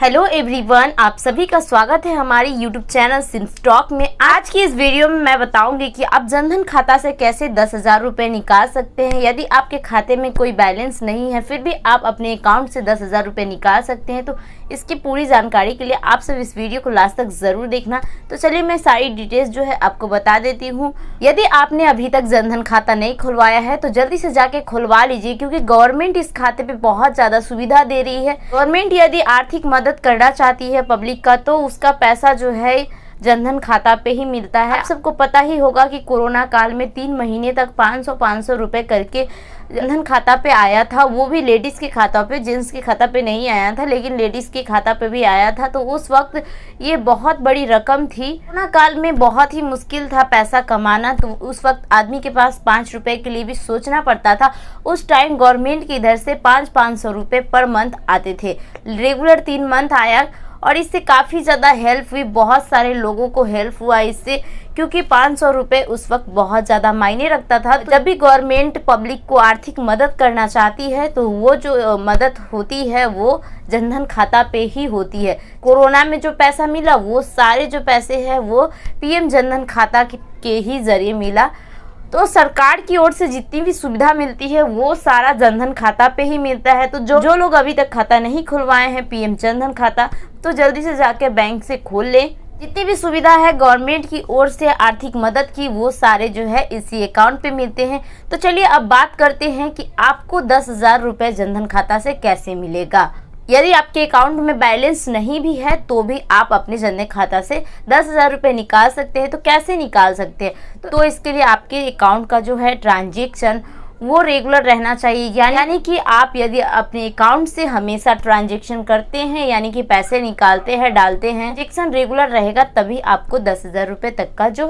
Hello everyone, आप सभी का स्वागत है हमारी यूट्यूब चैनल सिंस्टॉक में। आज की इस वीडियो में मैं बताऊंगी कि आप जनधन खाता से कैसे 10,000 रुपये निकाल सकते हैं। यदि आपके खाते में कोई बैलेंस नहीं है फिर भी आप अपने अकाउंट से 10,000 रुपये निकाल सकते हैं। तो इसकी पूरी जानकारी के लिए आप सब इस वीडियो को लास्ट तक ज़रूर देखना। तो चलिए मैं सारी डिटेल्स जो है आपको बता देती हूँ। यदि आपने अभी तक जनधन खाता नहीं खुलवाया है तो जल्दी से जाके खुलवा लीजिए, क्योंकि गवर्नमेंट इस खाते पे बहुत ज़्यादा सुविधा दे रही है। गवर्नमेंट यदि आर्थिक मदद करना चाहती है पब्लिक का तो उसका पैसा जो है जनधन खाता पे ही मिलता है। आप सबको पता ही होगा कि कोरोना काल में 3 महीने तक 500 रुपए करके जनधन खाता पे आया था, वो भी लेडीज़ के खाता पे, जेंट्स के खाता पे नहीं आया था, लेकिन लेडीज़ के खाता पे भी आया था। तो उस वक्त ये बहुत बड़ी रकम थी। कोरोना काल में बहुत ही मुश्किल था पैसा कमाना, तो उस वक्त आदमी के पास 5 रुपए के लिए भी सोचना पड़ता था। उस टाइम गवर्नमेंट की इधर से 500 रुपये पर मंथ आते थे। रेगुलर 3 मंथ आया और इससे काफ़ी ज़्यादा हेल्प हुई, बहुत सारे लोगों को हेल्प हुआ इससे, क्योंकि 500 रुपये उस वक्त बहुत ज़्यादा मायने रखता था। तो जब भी गवर्नमेंट पब्लिक को आर्थिक मदद करना चाहती है तो वो जो मदद होती है वो जनधन खाता पे ही होती है। कोरोना में जो पैसा मिला वो सारे जो पैसे हैं वो पीएम जनधन खाता के ही जरिए मिला। तो सरकार की ओर से जितनी भी सुविधा मिलती है वो सारा जनधन खाता पे ही मिलता है। तो जो लोग अभी तक खाता नहीं खुलवाए हैं पीएम जनधन खाता, तो जल्दी से जाके बैंक से खोल लें। जितनी भी सुविधा है गवर्नमेंट की ओर से आर्थिक मदद की वो सारे जो है इसी अकाउंट पे मिलते हैं। तो चलिए अब बात करते हैं कि आपको 10,000 रुपये जनधन खाता से कैसे मिलेगा। यदि आपके अकाउंट में बैलेंस नहीं भी है तो भी आप अपने जनधन खाता से 10,000 रुपये निकाल सकते हैं। तो कैसे निकाल सकते हैं? तो इसके लिए आपके अकाउंट का जो है ट्रांजैक्शन वो रेगुलर रहना चाहिए, यानी कि आप यदि अपने अकाउंट से हमेशा ट्रांजैक्शन करते हैं, यानी कि पैसे निकालते हैं डालते हैं, ट्रांजैक्शन रेगुलर रहेगा तभी आपको 10,000 रुपये तक का जो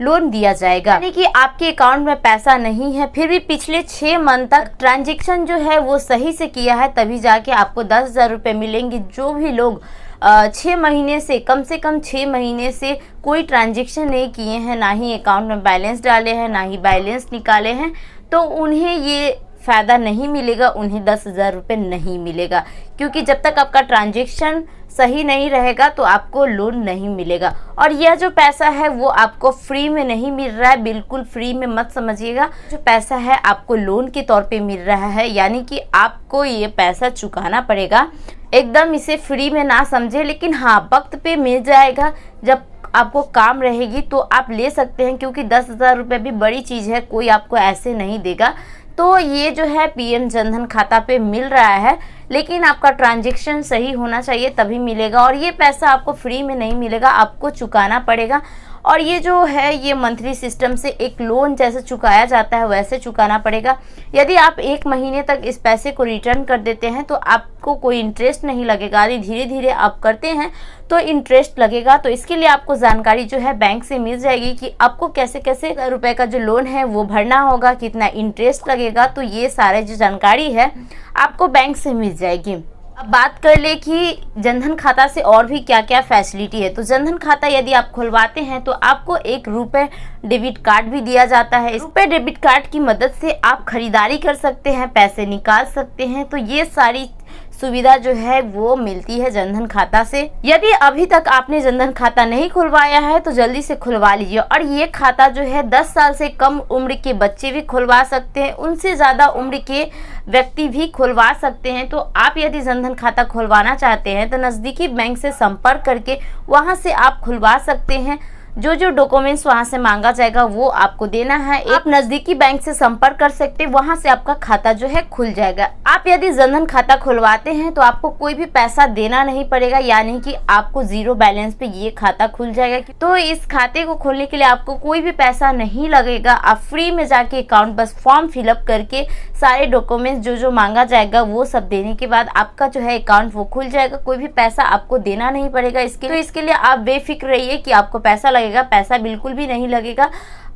लोन दिया जाएगा। यानी कि आपके अकाउंट में पैसा नहीं है फिर भी पिछले 6 मंथ तक ट्रांजैक्शन जो है वो सही से किया है तभी जाके आपको 10,000 रुपये मिलेंगे। जो भी लोग 6 महीने से कम 6 महीने से कोई ट्रांजैक्शन नहीं किए हैं, ना ही अकाउंट में बैलेंस डाले हैं, ना ही बैलेंस निकाले हैं, तो उन्हें ये फ़ायदा नहीं मिलेगा, उन्हें 10,000 रुपये नहीं मिलेगा। क्योंकि जब तक आपका ट्रांजैक्शन सही नहीं रहेगा तो आपको लोन नहीं मिलेगा। और यह जो पैसा है वो आपको फ्री में नहीं मिल रहा है, बिल्कुल फ्री में मत समझिएगा। जो पैसा है आपको लोन के तौर पे मिल रहा है, यानी कि आपको ये पैसा चुकाना पड़ेगा। एकदम इसे फ्री में ना समझे, लेकिन हाँ वक्त पे मिल जाएगा। जब आपको काम रहेगी तो आप ले सकते हैं, क्योंकि 10,000 रुपये भी बड़ी चीज़ है, कोई आपको ऐसे नहीं देगा। तो ये जो है पीएम जनधन खाता पे मिल रहा है, लेकिन आपका ट्रांजैक्शन सही होना चाहिए तभी मिलेगा। और ये पैसा आपको फ्री में नहीं मिलेगा, आपको चुकाना पड़ेगा। और ये जो है ये मंथली सिस्टम से एक लोन जैसे चुकाया जाता है वैसे चुकाना पड़ेगा। यदि आप 1 महीने तक इस पैसे को रिटर्न कर देते हैं तो आपको कोई इंटरेस्ट नहीं लगेगा। यदि धीरे धीरे आप करते हैं तो इंटरेस्ट लगेगा। तो इसके लिए आपको जानकारी जो है बैंक से मिल जाएगी कि आपको कैसे कैसे रुपए का जो लोन है वो भरना होगा, कितना इंटरेस्ट लगेगा। तो ये सारे जो जानकारी है आपको बैंक से मिल जाएगी। अब बात कर ले कि जनधन खाता से और भी क्या क्या फैसिलिटी है। तो जनधन खाता यदि आप खुलवाते हैं तो आपको 1 रुपये डेबिट कार्ड भी दिया जाता है। रुपये डेबिट कार्ड की मदद से आप खरीदारी कर सकते हैं, पैसे निकाल सकते हैं। तो ये सारी सुविधा जो है वो मिलती है जनधन खाता से। यदि अभी तक आपने जनधन खाता नहीं खुलवाया है तो जल्दी से खुलवा लीजिए। और ये खाता जो है 10 साल से कम उम्र के बच्चे भी खुलवा सकते हैं, उनसे ज़्यादा उम्र के व्यक्ति भी खुलवा सकते हैं। तो आप यदि जनधन खाता खुलवाना चाहते हैं तो नज़दीकी बैंक से संपर्क करके वहाँ से आप खुलवा सकते हैं। जो डॉक्यूमेंट्स वहाँ से मांगा जाएगा वो आपको देना है। आप नज़दीकी बैंक से संपर्क कर सकते हैं, वहाँ से आपका खाता जो है खुल जाएगा। आप यदि जनधन खाता खुलवाते हैं तो आपको कोई भी पैसा देना नहीं पड़ेगा, यानी कि आपको 0 बैलेंस पे ये खाता खुल जाएगा। तो इस खाते को खोलने के लिए आपको कोई भी पैसा नहीं लगेगा। आप फ्री में जाके अकाउंट बस फॉर्म फिलअप करके सारे डॉक्यूमेंट्स जो मांगा जाएगा वो सब देने के बाद आपका जो है अकाउंट वो खुल जाएगा। कोई भी पैसा आपको देना नहीं पड़ेगा इसके लिए आप बेफिक्र रहिए कि आपको पैसा लगेगा, पैसा बिल्कुल भी नहीं लगेगा।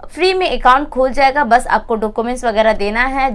फ्री में अकाउंट खुल जाएगा। बस आपको डॉक्यूमेंट्स वगैरह देना है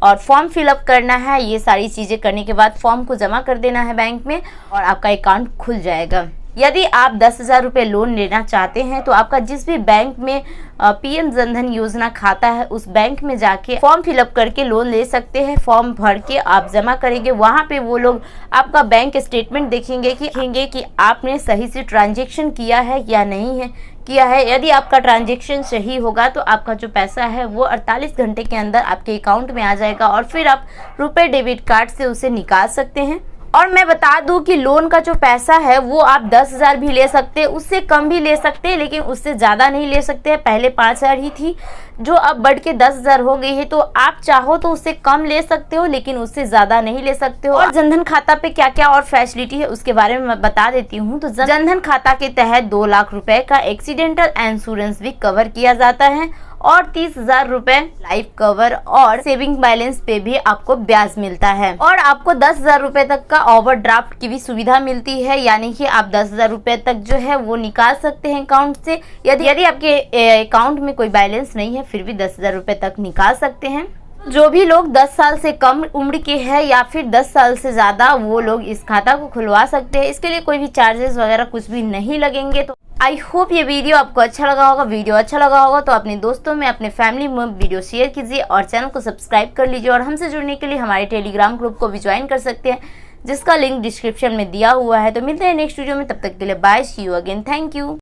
और फॉर्म फिलअप करना है। ये सारी चीज़ें करने के बाद फॉर्म को जमा कर देना है बैंक में और आपका अकाउंट खुल जाएगा। यदि आप 10,000 रुपये लोन लेना चाहते हैं तो आपका जिस भी बैंक में पीएम जनधन योजना खाता है उस बैंक में जाके फॉर्म फिलअप करके लोन ले सकते हैं। फॉर्म भर के आप जमा करेंगे, वहाँ पे वो लोग आपका बैंक स्टेटमेंट देखेंगे कि आपने सही से ट्रांजैक्शन किया है या नहीं है किया है। यदि आपका ट्रांजैक्शन सही होगा तो आपका जो पैसा है वो 48 घंटे के अंदर आपके अकाउंट में आ जाएगा और फिर आप रुपए डेबिट कार्ड से उसे निकाल सकते हैं। और मैं बता दूं कि लोन का जो पैसा है वो आप 10,000 भी ले सकते हैं, उससे कम भी ले सकते हैं, लेकिन उससे ज़्यादा नहीं ले सकते हैं। पहले 5,000 ही थी जो अब बढ़ के 10,000 हो गई है, तो आप चाहो तो उससे कम ले सकते हो लेकिन उससे ज़्यादा नहीं ले सकते हो। और जनधन खाता पे क्या क्या और फैसिलिटी है उसके बारे में मैं बता देती हूँ। तो जनधन खाता के तहत 2 लाख रुपए का एक्सीडेंटल इंश्योरेंस भी कवर किया जाता है और 30,000 रुपए लाइफ कवर और सेविंग बैलेंस पे भी आपको ब्याज मिलता है। और आपको 10,000 रुपए तक का ओवरड्राफ्ट की भी सुविधा मिलती है, यानी कि आप 10,000 रुपए तक जो है वो निकाल सकते हैं अकाउंट से। यदि आपके अकाउंट में कोई बैलेंस नहीं है फिर भी 10,000 रुपए तक निकाल सकते हैं। जो भी लोग 10 साल से कम उम्र के हैं या फिर 10 साल से ज़्यादा, वो लोग इस खाता को खुलवा सकते हैं। इसके लिए कोई भी चार्जेस वगैरह कुछ भी नहीं लगेंगे। तो आई होप ये वीडियो आपको अच्छा लगा होगा। वीडियो अच्छा लगा होगा तो अपने दोस्तों में, अपने फैमिली में वीडियो शेयर कीजिए और चैनल को सब्सक्राइब कर लीजिए। और हमसे जुड़ने के लिए हमारे टेलीग्राम ग्रुप को भी ज्वाइन कर सकते हैं, जिसका लिंक डिस्क्रिप्शन में दिया हुआ है। तो मिलते हैं नेक्स्ट वीडियो में, तब तक के लिए bye, see you again, thank you.